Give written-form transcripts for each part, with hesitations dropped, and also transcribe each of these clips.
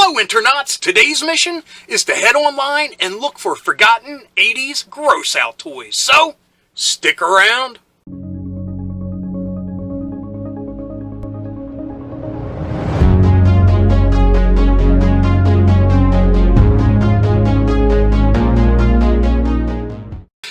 Hello Internauts! Today's mission is to head online and look for forgotten 80s gross out toys. So, stick around.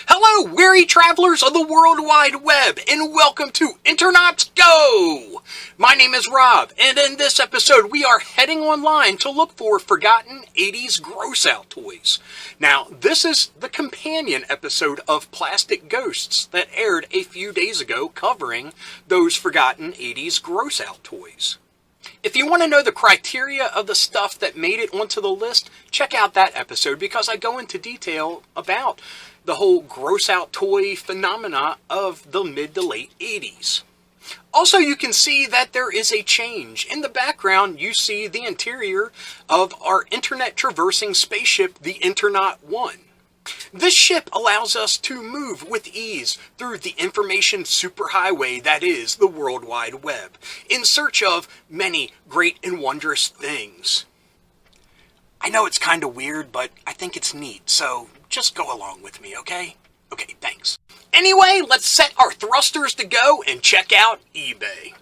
Hello, weary travelers of the World Wide Web, and welcome to Internauts Go! My name is Rob, and in this episode we are heading online to look for forgotten 80s gross-out toys. Now, this is the companion episode of Plastic Ghosts that aired a few days ago covering those forgotten 80s gross-out toys. If you want to know the criteria of the stuff that made it onto the list, check out that episode because I go into detail about the whole gross-out toy phenomena of the mid to late 80s. Also, you can see that there is a change. In the background, you see the interior of our internet-traversing spaceship, the Internaut 1. This ship allows us to move with ease through the information superhighway that is the World Wide Web, in search of many great and wondrous things. I know it's kind of weird, but I think it's neat, so just go along with me, okay? Okay, thanks. Anyway, let's set our thrusters to go and check out eBay.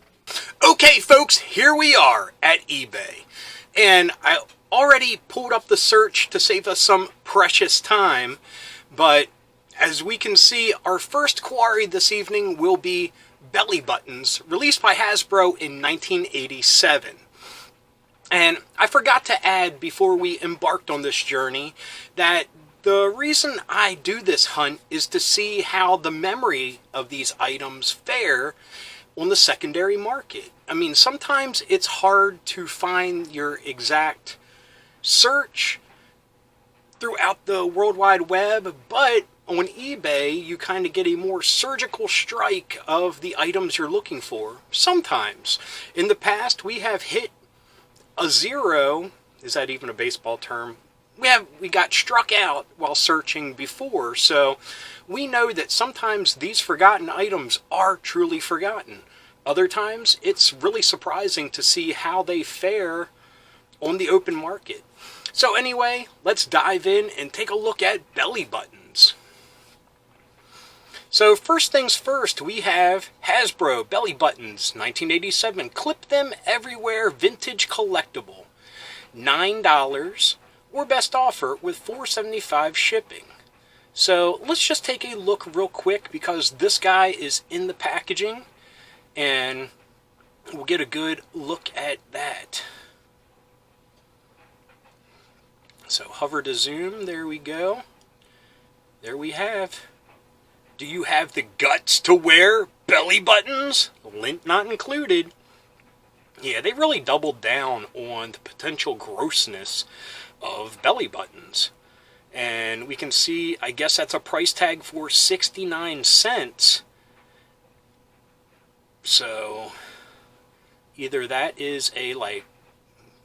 Okay, folks, here we are at eBay. And I already pulled up the search to save us some precious time, but as we can see, our first quarry this evening will be belly buttons, released by Hasbro in 1987. And I forgot to add before we embarked on this journey that the reason I do this hunt is to see how the memory of these items fare on the secondary market. I mean, sometimes it's hard to find your exact search throughout the World Wide Web, but on eBay, you kind of get a more surgical strike of the items you're looking for. Sometimes. In the past, we have hit a zero. Is that even a baseball term? We got struck out while searching before, so we know that sometimes these forgotten items are truly forgotten. Other times, it's really surprising to see how they fare on the open market. So anyway, let's dive in and take a look at belly buttons. So first things first, we have Hasbro belly buttons, 1987. Clip them everywhere, vintage collectible. $9. Or best offer with $4.75 shipping. So let's just take a look real quick because this guy is in the packaging and we'll get a good look at that. So hover to zoom, there we go. There we have. Do you have the guts to wear belly buttons? Lint not included. Yeah, they really doubled down on the potential grossness of belly buttons. And we can see, I guess that's a price tag for 69 cents. So either that is a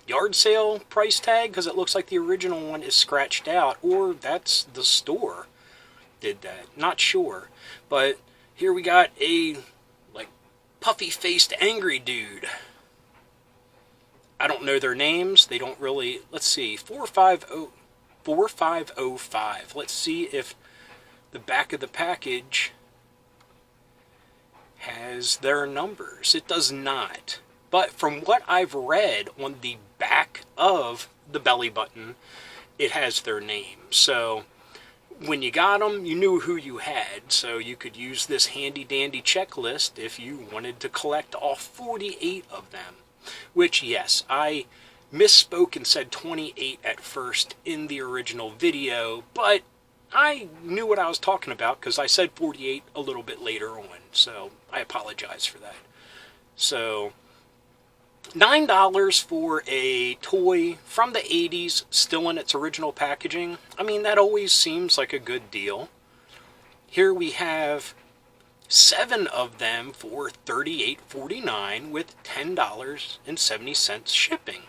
yard sale price tag because it looks like the original one is scratched out, or that's the store did that. Not sure. But here we got a puffy faced angry dude. I don't know their names. They don't really... Let's see. 4505. Let's see if the back of the package has their numbers. It does not. But from what I've read on the back of the belly button, it has their name. So when you got them, you knew who you had. So you could use this handy-dandy checklist if you wanted to collect all 48 of them. Which, yes, I misspoke and said 28 at first in the original video, but I knew what I was talking about because I said 48 a little bit later on, so I apologize for that. So, $9 for a toy from the 80s, still in its original packaging. I mean, that always seems like a good deal. Here we have 7 of them for $38.49 with $10.70 shipping.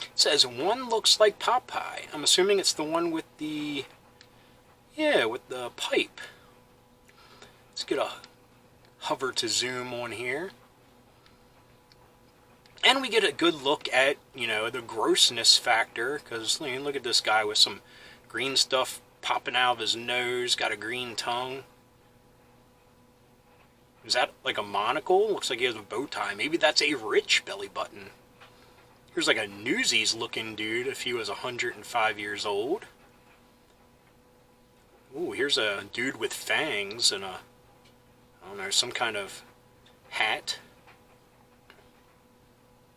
It says one looks like Popeye. I'm assuming it's the one with the pipe. Let's get a hover to zoom on here. And we get a good look at, the grossness factor, because look at this guy with some green stuff popping out of his nose, got a green tongue. Is that like a monocle? Looks like he has a bow tie. Maybe that's a rich belly button. Here's like a Newsies looking dude if he was 105 years old. Ooh, here's a dude with fangs and I don't know, some kind of hat.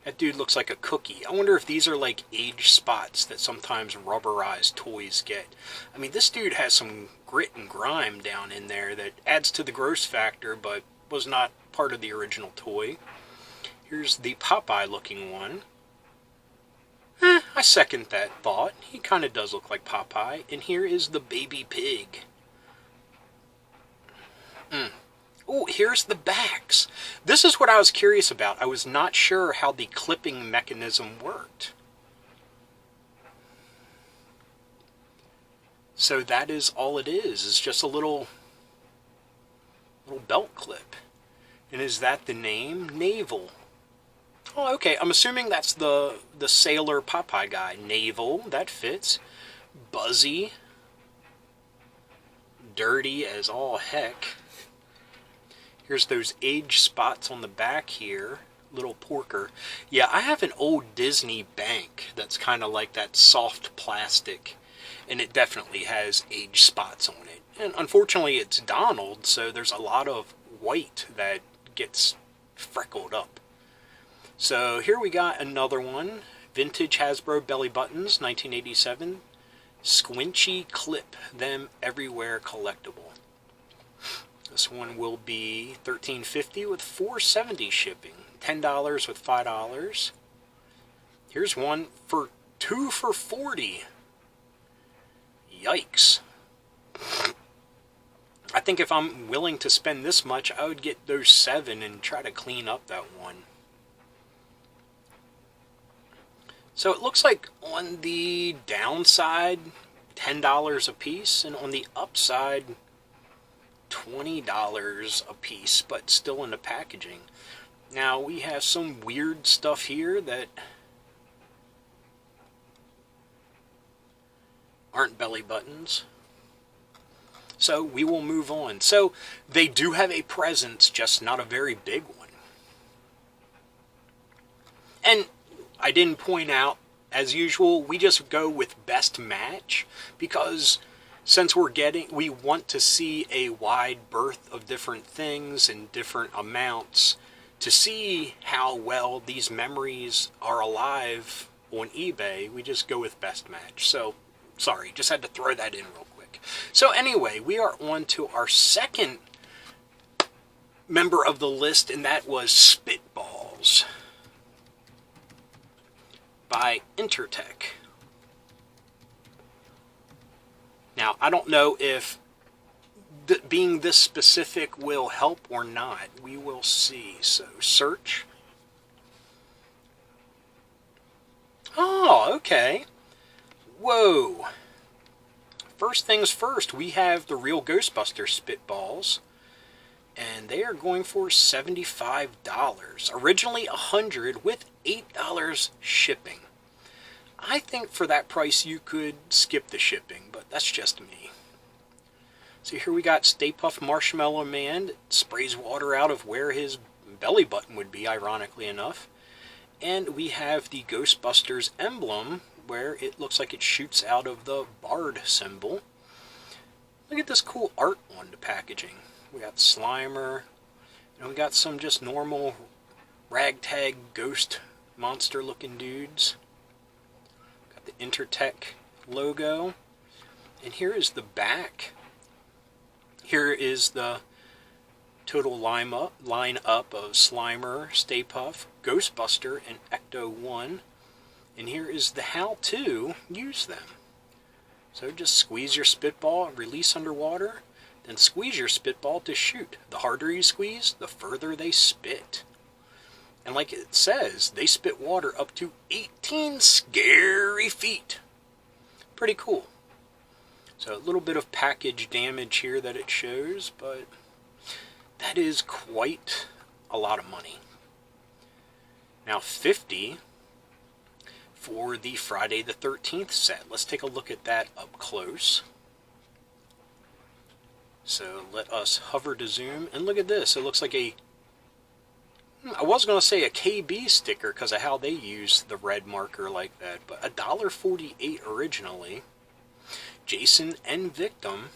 That dude looks like a cookie. I wonder if these are like age spots that sometimes rubberized toys get. I mean, this dude has some grit and grime down in there that adds to the gross factor, but was not part of the original toy. Here's the Popeye looking one. I second that thought. He kind of does look like Popeye. And here is the baby pig. Oh, here's the backs. This is what I was curious about. I was not sure how the clipping mechanism worked. So that is all it is. It's just a little belt clip. And is that the name? Naval. Oh, okay. I'm assuming that's the sailor Popeye guy. Naval. That fits. Buzzy. Dirty as all heck. Here's those age spots on the back here. Little porker. Yeah, I have an old Disney bank that's kind of like that soft plastic. And it definitely has age spots on it. And unfortunately, it's Donald, so there's a lot of white that gets freckled up. So here we got another one. Vintage Hasbro belly buttons, 1987. Squinchy Clip Them Everywhere collectible. This one will be $13.50 with $4.70 shipping. $10 with $5. Here's one for 2 for $40. Yikes. I think if I'm willing to spend this much, I would get those 7 and try to clean up that one. So it looks like on the downside, $10 a piece, and on the upside, $20 a piece, but still in the packaging. Now we have some weird stuff here that aren't belly buttons. So we will move on. So they do have a presence, just not a very big one. And I didn't point out, as usual, we just go with best match because since we want to see a wide berth of different things and different amounts to see how well these memories are alive on eBay, we just go with best match. So, sorry, just had to throw that in real quick. So anyway, we are on to our second member of the list, and that was Spitballs by Intertek. Now, I don't know if being this specific will help or not. We will see. So, search. Oh, okay. Whoa. First things first, we have the real Ghostbusters Spitballs. And they are going for $75. Originally $100 with $8 shipping. I think for that price you could skip the shipping, but that's just me. So here we got Stay Puft Marshmallow Man that sprays water out of where his belly button would be, ironically enough. And we have the Ghostbusters emblem where it looks like it shoots out of the Bard symbol. Look at this cool art on the packaging. We got Slimer, and we got some just normal ragtag ghost monster looking dudes. Got the Intertek logo. And here is the back. Here is the total line up of Slimer, Stay Puft, Ghostbuster, and Ecto-1. And here is the how to use them. So just squeeze your spitball and release underwater. Then squeeze your spitball to shoot. The harder you squeeze, the further they spit. And like it says, they spit water up to 18 scary feet. Pretty cool. So a little bit of package damage here that it shows, but that is quite a lot of money. Now 50 for the Friday the 13th set. Let's take a look at that up close. So let us hover to zoom, and look at this. It looks like a, I was going to say a KB sticker because of how they use the red marker like that, but $1.48 originally. Jason and Victim.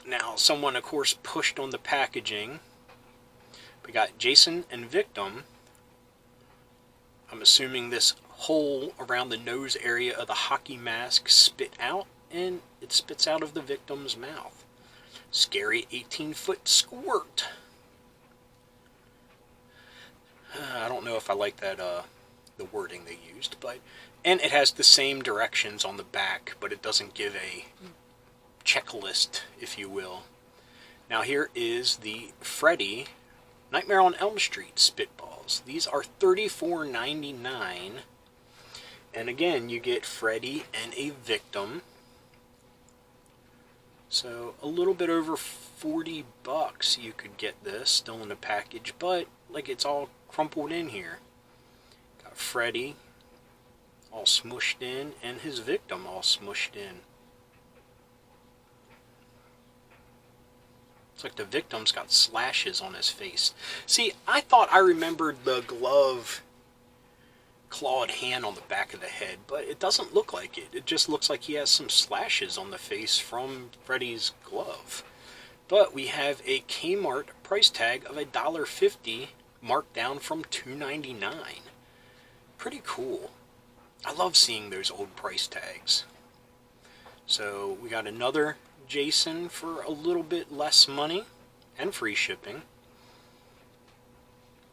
Now, someone, of course, pushed on the packaging. We got Jason and Victim. I'm assuming this hole around the nose area of the hockey mask spit out, and it spits out of the victim's mouth. Scary 18-foot squirt. I don't know if I like that, the wording they used, but, and it has the same directions on the back, but it doesn't give a checklist, if you will. Now here is the Freddy Nightmare on Elm Street Spitballs. These are $34.99, and again you get Freddy and a victim. So a little bit over 40 bucks you could get this still in the package, but like it's all crumpled in here. Got Freddy all smushed in and his victim all smushed in. It's like the victim's got slashes on his face. See, I thought I remembered the glove clawed hand on the back of the head, but it doesn't look like it. It just looks like he has some slashes on the face from Freddy's glove. But we have a Kmart price tag of $1.50 marked down from $2.99. Pretty cool. I love seeing those old price tags. So we got another Jason for a little bit less money and free shipping.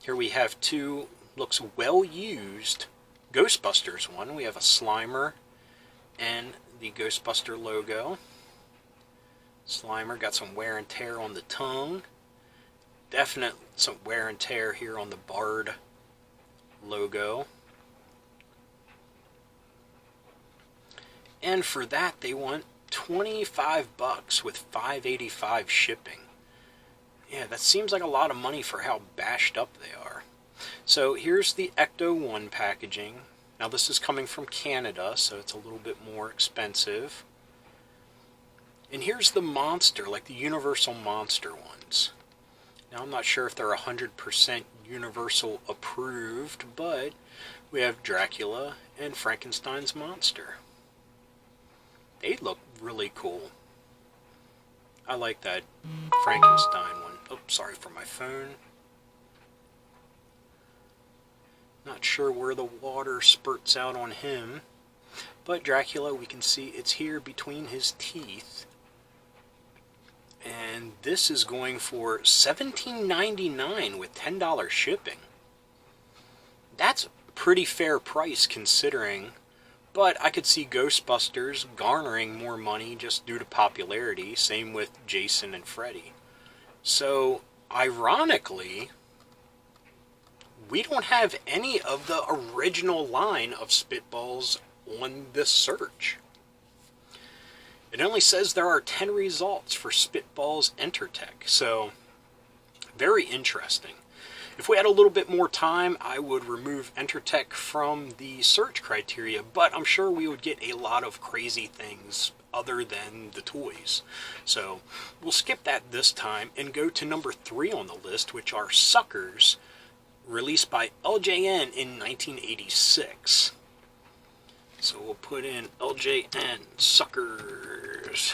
Here we have two, looks well used, Ghostbusters one. We have a Slimer and the Ghostbuster logo. Slimer got some wear and tear on the tongue. Definite some wear and tear here on the Bard logo. And for that they want 25 bucks with $5.85 shipping. Yeah, that seems like a lot of money for how bashed up they are. So here's the Ecto-1 packaging. Now this is coming from Canada, so it's a little bit more expensive. And here's the monster, like the Universal Monster ones. Now I'm not sure if they're 100% Universal approved, but we have Dracula and Frankenstein's monster. They look really cool. I like that Frankenstein one. Oh, sorry for my phone. Not sure where the water spurts out on him. But Dracula, we can see it's here between his teeth. And this is going for $17.99 with $10 shipping. That's a pretty fair price considering. But I could see Ghostbusters garnering more money just due to popularity. Same with Jason and Freddy. So, ironically, we don't have any of the original line of Spitballs on this search. It only says there are 10 results for Spitballs Intertek. So, very interesting. If we had a little bit more time, I would remove Intertek from the search criteria, but I'm sure we would get a lot of crazy things other than the toys. So we'll skip that this time and go to number 3 on the list, which are Suckers, released by LJN in 1986. So we'll put in LJN Suckers.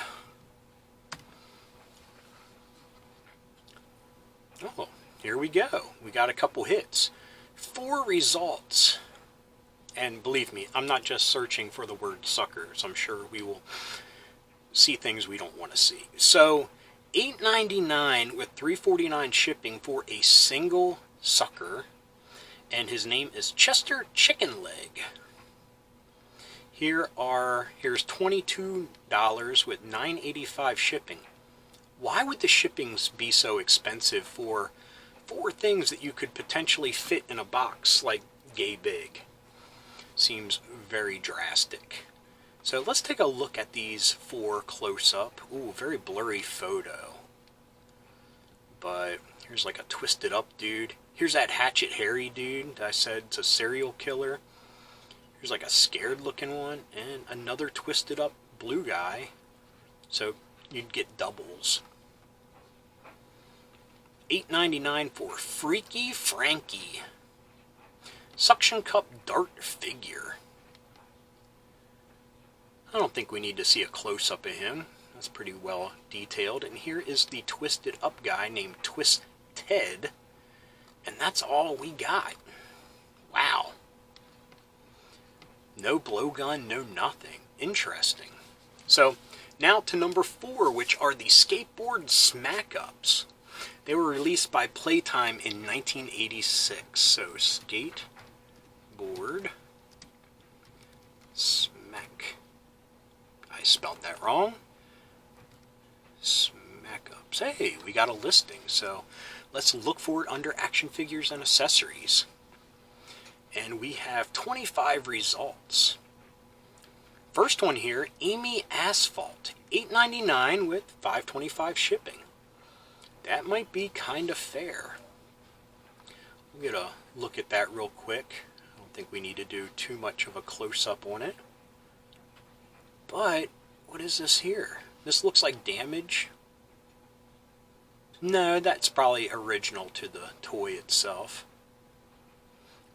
Oh. Here we go. We got a couple hits. 4 results. And believe me, I'm not just searching for the word suckers. I'm sure we will see things we don't want to see. So, $8.99 with $3.49 shipping for a single sucker. And his name is Chester Chicken Leg. Here's $22 with $9.85 shipping. Why would the shippings be so expensive for 4 things that you could potentially fit in a box like yay big? Seems very drastic. So let's take a look at these 4 close up. Ooh, very blurry photo. But here's like a twisted up dude. Here's that Hatchet Harry dude that I said it's a serial killer. Here's like a scared looking one, and another twisted up blue guy. So you'd get doubles. $8.99 for Freaky Frankie. Suction cup dart figure. I don't think we need to see a close-up of him. That's pretty well detailed. And here is the twisted up guy named Twist Ted. And that's all we got. Wow. No blowgun, no nothing. Interesting. So, now to number 4, which are the Skateboard Smack-Ups. They were released by Playtime in 1986. So, Skateboard Smack. I spelled that wrong. Smack-Ups. Hey, we got a listing. So, let's look for it under Action Figures and Accessories. And we have 25 results. First one here, Amy Asphalt, $8.99 with $5.25 shipping. That might be kind of fair. We'll get a look at that real quick. I don't think we need to do too much of a close-up on it. But, what is this here? This looks like damage. No, that's probably original to the toy itself.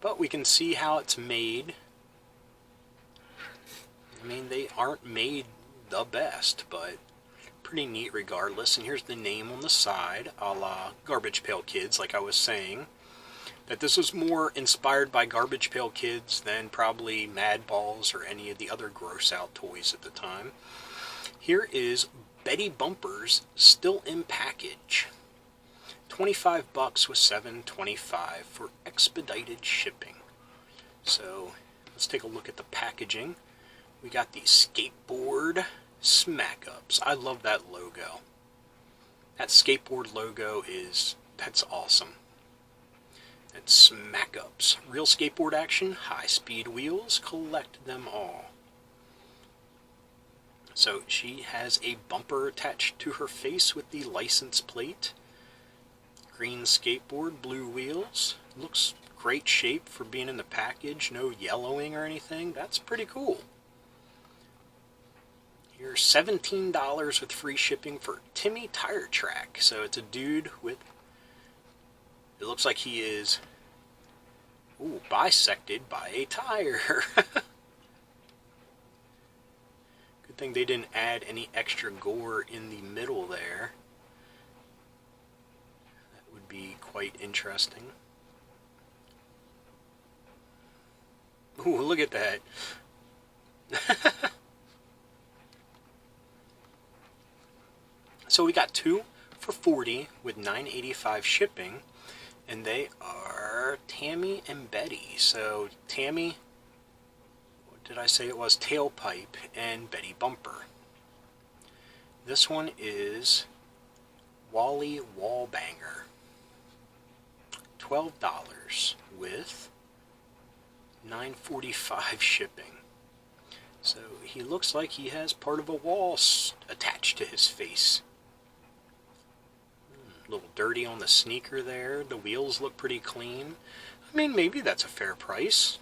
But we can see how it's made. I mean, they aren't made the best, but pretty neat regardless. And here's the name on the side, a la Garbage Pail Kids, like I was saying. That this was more inspired by Garbage Pail Kids than probably Mad Balls or any of the other gross out toys at the time. Here is Betty Bumpers, still in package. $25 with $7.25 for expedited shipping. So let's take a look at the packaging. We got the Skateboard Smack-Ups. I love that logo. That Skateboard logo that's awesome. That's Smack-Ups. Real skateboard action, high-speed wheels, collect them all. So she has a bumper attached to her face with the license plate. Green skateboard, blue wheels. Looks great shape for being in the package. No yellowing or anything. That's pretty cool. Here's $17 with free shipping for Timmy Tire Track. So it's a dude with... It looks like he is... Ooh, bisected by a tire. Good thing they didn't add any extra gore in the middle there. Be quite interesting. Ooh, look at that. So we got 2 for $40 with $9.85 shipping, and they are Tammy and Betty. So Tammy, what did I say it was? Tailpipe, and Betty Bumper. This one is Wally Wallbanger. $12 with $9.45 shipping. So he looks like he has part of a wall attached to his face. A little dirty on the sneaker there. The wheels look pretty clean. I mean, maybe that's a fair price.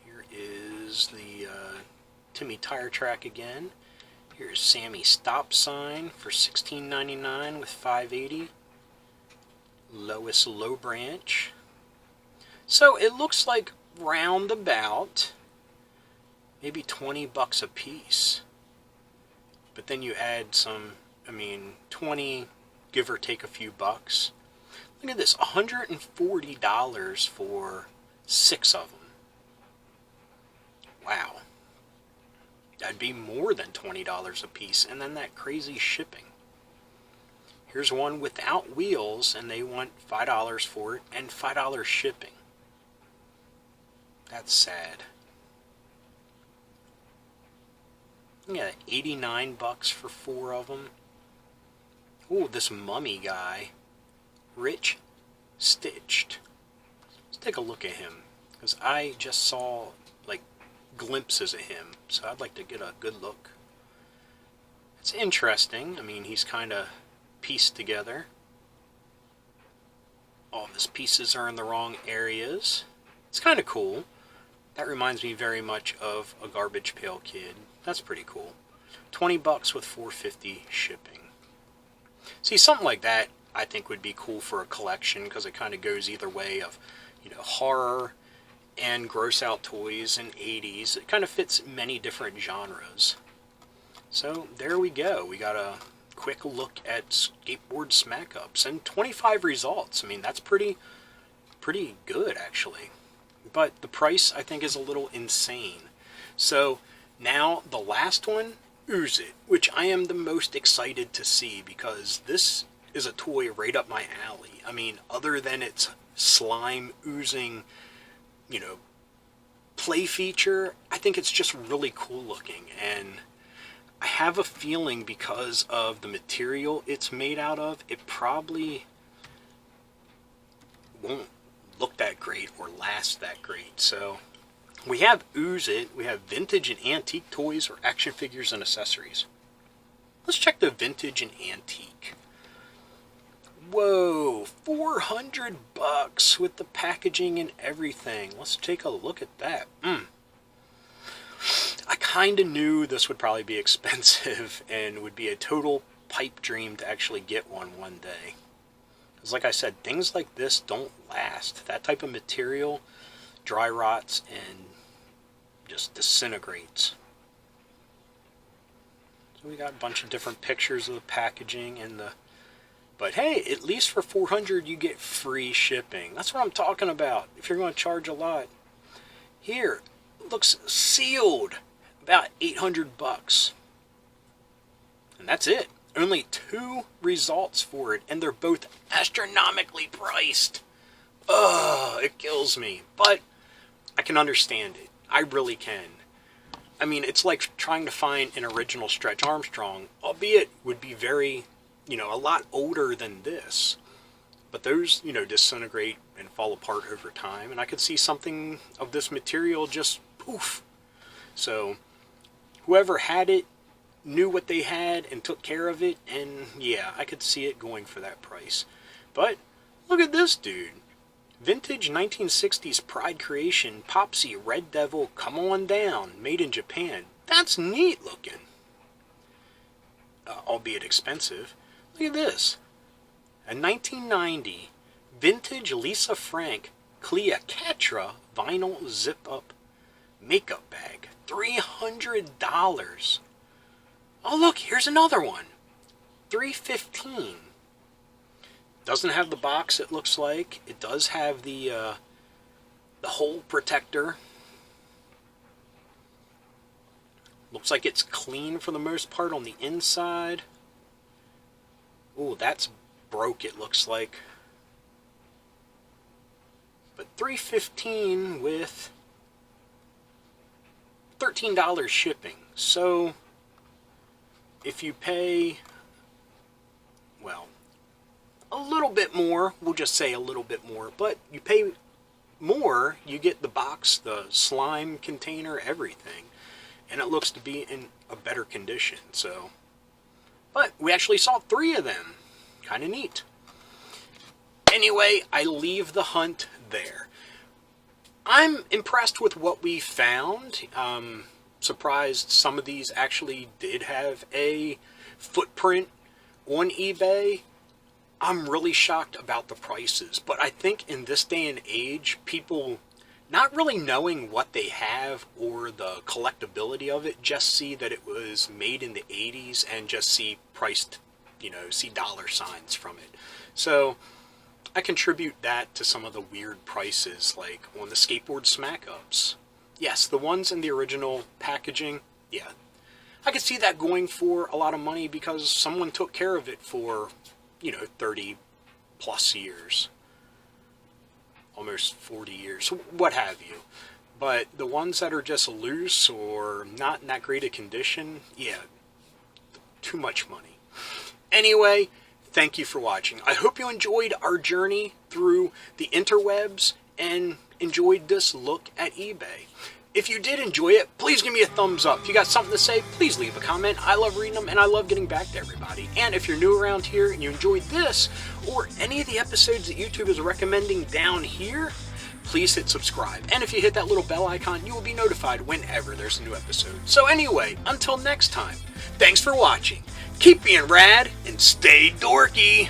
Here is the Timmy Tire Track again. Here's Sammy Stop Sign for $16.99 with $5.80. Lois Low Branch. So it looks like roundabout maybe $20 a piece. But then you add some, 20, give or take a few bucks. Look at this, $140 for 6 of them. Wow. That'd be more than $20 a piece, and then that crazy shipping. Here's one without wheels, and they want $5 for it, and $5 shipping. That's sad. Yeah, $89 for 4 of them. Ooh, this mummy guy. Rich Stitched. Let's take a look at him, because I just saw, glimpses of him, so I'd like to get a good look. It's interesting. He's kind of pieced together. All of his pieces are in the wrong areas. It's kind of cool. That reminds me very much of a Garbage Pail Kid. That's pretty cool. $20 with $4.50 shipping. See, something like that I think would be cool for a collection, because it kind of goes either way of, horror and gross out toys in 80s. It kind of fits many different genres. So there we go. We got a quick look at skateboard smack-ups and 25 results. I mean, that's pretty good, actually. But the price, I think, is a little insane. So now the last one, ooze-it, which I am the most excited to see, because this is a toy right up my alley. I mean, other than its slime oozing, play feature, I think it's just really cool looking. And I have a feeling, because of the material it's made out of, it probably won't look that great or last that great. So we have ooze-it, we have vintage and antique toys or action figures and accessories. Let's check the vintage and antique. Whoa, $400 with the packaging and everything. Let's take a look at that. I kind of knew this would probably be expensive and would be a total pipe dream to actually get one day. Because like I said, things like this don't last. That type of material dry rots and just disintegrates. So we got a bunch of different pictures of the packaging and the... But hey, at least for $400 you get free shipping. That's what I'm talking about. If you're going to charge a lot. Here, it looks sealed. About $800. And that's it. Only 2 results for it, and they're both astronomically priced. Ugh, it kills me. But I can understand it. I really can. I mean, it's like trying to find an original Stretch Armstrong, albeit would be very, a lot older than this. But those, disintegrate and fall apart over time, and I could see something of this material just poof. So whoever had it knew what they had and took care of it, and yeah, I could see it going for that price. But look at this dude. Vintage 1960s Pride Creation Popsy Red Devil Come On Down, made in Japan. That's neat looking. Albeit expensive. Look at this. A 1990 vintage Lisa Frank Cleopatra vinyl zip-up makeup bag. $300. Oh look, here's another one. $315. Doesn't have the box, it looks like. It does have the hole protector. Looks like it's clean for the most part on the inside. Ooh, that's broke, it looks like. But $315 with $13 shipping. So if you pay, well, a little bit more, we'll just say a little bit more, but you pay more, you get the box, the slime container, everything. And it looks to be in a better condition, so. But we actually saw 3 of them. Kind of neat. Anyway, I leave the hunt there. I'm impressed with what we found. Surprised some of these actually did have a footprint on eBay. I'm really shocked about the prices, but I think in this day and age, people not really knowing what they have or the collectability of it, just see that it was made in the 80s and just see priced, see dollar signs from it. So I contribute that to some of the weird prices, like on the skateboard smack-ups. Yes, the ones in the original packaging, yeah. I could see that going for a lot of money because someone took care of it for, 30 plus years. Almost 40 years, what have you. But the ones that are just loose or not in that great a condition, yeah, too much money. Anyway, thank you for watching. I hope you enjoyed our journey through the interwebs and enjoyed this look at eBay. If you did enjoy it, please give me a thumbs up. If you got something to say, please leave a comment. I love reading them, and I love getting back to everybody. And if you're new around here and you enjoyed this, or any of the episodes that YouTube is recommending down here, please hit subscribe. And if you hit that little bell icon, you will be notified whenever there's a new episode. So anyway, until next time, thanks for watching. Keep being rad, and stay dorky.